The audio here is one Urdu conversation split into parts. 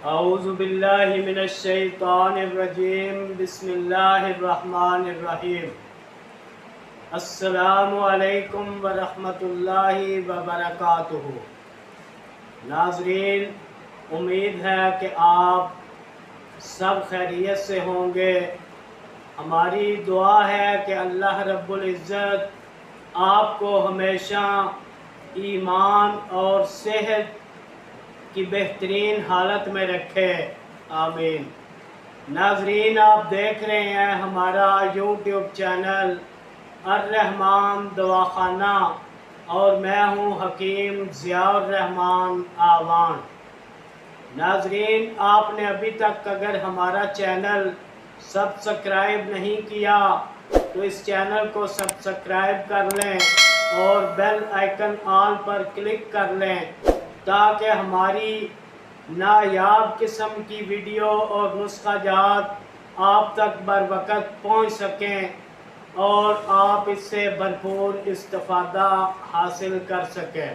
اعوذ باللہ من الشیطان الرجیم بسم اللہ الرحمن الرحیم السلام علیکم ورحمۃ اللہ وبرکاتہ۔ ناظرین، امید ہے کہ آپ سب خیریت سے ہوں گے۔ ہماری دعا ہے کہ اللہ رب العزت آپ کو ہمیشہ ایمان اور صحت کی بہترین حالت میں رکھے، آمین۔ ناظرین، آپ دیکھ رہے ہیں ہمارا یوٹیوب چینل الرحمان دواخانہ اور میں ہوں حکیم ضیاء الرحمان آوان۔ ناظرین، آپ نے ابھی تک اگر ہمارا چینل سبسکرائب نہیں کیا تو اس چینل کو سبسکرائب کر لیں اور بیل آئیکن آل پر کلک کر لیں تاکہ ہماری نایاب قسم کی ویڈیو اور نسخہ جات آپ تک بروقت پہنچ سکیں اور آپ اس سے بھرپور استفادہ حاصل کر سکیں۔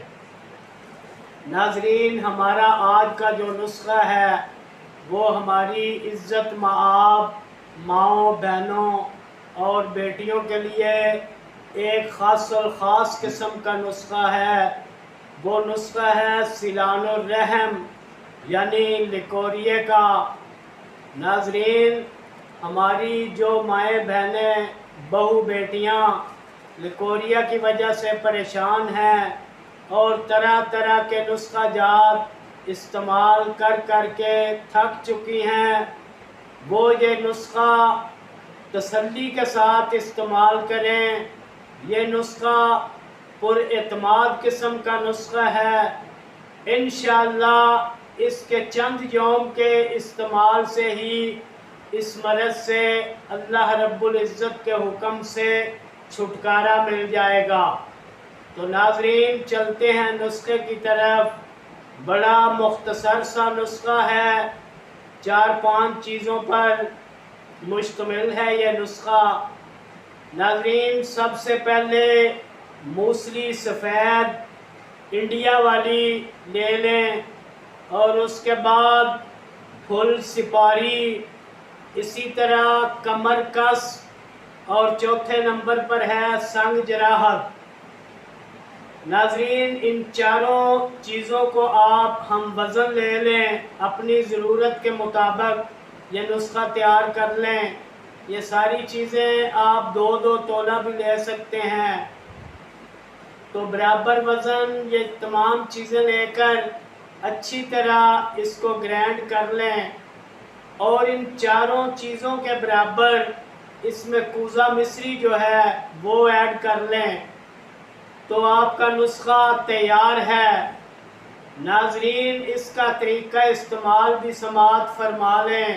ناظرین، ہمارا آج کا جو نسخہ ہے وہ ہماری عزت مآب ماؤں، بہنوں اور بیٹیوں کے لیے ایک خاص الخاص قسم کا نسخہ ہے۔ وہ نسخہ ہے سیلان الرحم یعنی لکوریے کا۔ ناظرین، ہماری جو مائیں بہنیں، بہو بیٹیاں لکوریا کی وجہ سے پریشان ہیں اور طرح طرح کے نسخہ جات استعمال کر کر کے تھک چکی ہیں، وہ یہ نسخہ تسلی کے ساتھ استعمال کریں۔ یہ نسخہ پر اعتماد قسم کا نسخہ ہے۔ انشاءاللہ اس کے چند یوم کے استعمال سے ہی اس مرض سے اللہ رب العزت کے حکم سے چھٹکارا مل جائے گا۔ تو ناظرین، چلتے ہیں نسخے کی طرف۔ بڑا مختصر سا نسخہ ہے، 4-5 چیزوں پر مشتمل ہے یہ نسخہ۔ ناظرین، سب سے پہلے موسلی سفید انڈیا والی لے لیں اور اس کے بعد پھل سپاری، اسی طرح کمر کس اور چوتھے نمبر پر ہے سنگ جراحت۔ ناظرین، ان چاروں چیزوں کو آپ ہم وزن لے لیں، اپنی ضرورت کے مطابق یہ نسخہ تیار کر لیں۔ یہ ساری چیزیں آپ 2-2 تولہ بھی لے سکتے ہیں۔ تو برابر وزن یہ تمام چیزیں لے کر اچھی طرح اس کو گرائنڈ کر لیں اور ان چاروں چیزوں کے برابر اس میں کوزہ مصری جو ہے وہ ایڈ کر لیں تو آپ کا نسخہ تیار ہے۔ ناظرین، اس کا طریقہ استعمال بھی سماعت فرما لیں۔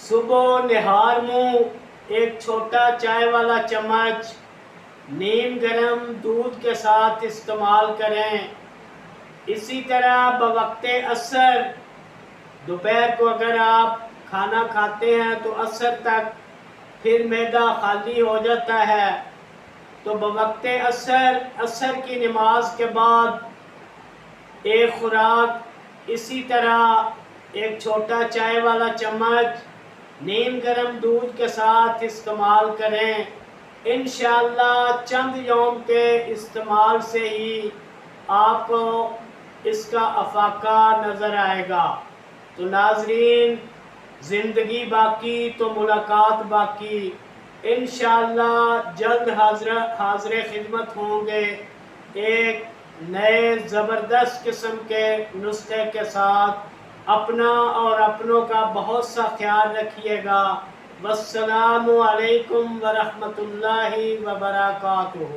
صبح نہار منہ ایک چھوٹا چائے والا چمچ نیم گرم دودھ کے ساتھ استعمال کریں۔ اسی طرح بوقت عصر، دوپہر کو اگر آپ کھانا کھاتے ہیں تو عصر تک پھر معدہ خالی ہو جاتا ہے، تو بوقت عصر کی نماز کے بعد ایک خوراک اسی طرح ایک چھوٹا چائے والا چمچ نیم گرم دودھ کے ساتھ استعمال کریں۔ انشاءاللہ چند یوم کے استعمال سے ہی آپ کو اس کا افاقہ نظر آئے گا۔ تو ناظرین، زندگی باقی تو ملاقات باقی۔ انشاءاللہ جلد حاضر خدمت ہوں گے ایک نئے زبردست قسم کے نسخے کے ساتھ۔ اپنا اور اپنوں کا بہت سا خیال رکھیے گا۔ والسلام علیکم ورحمۃ اللہ وبرکاتہ۔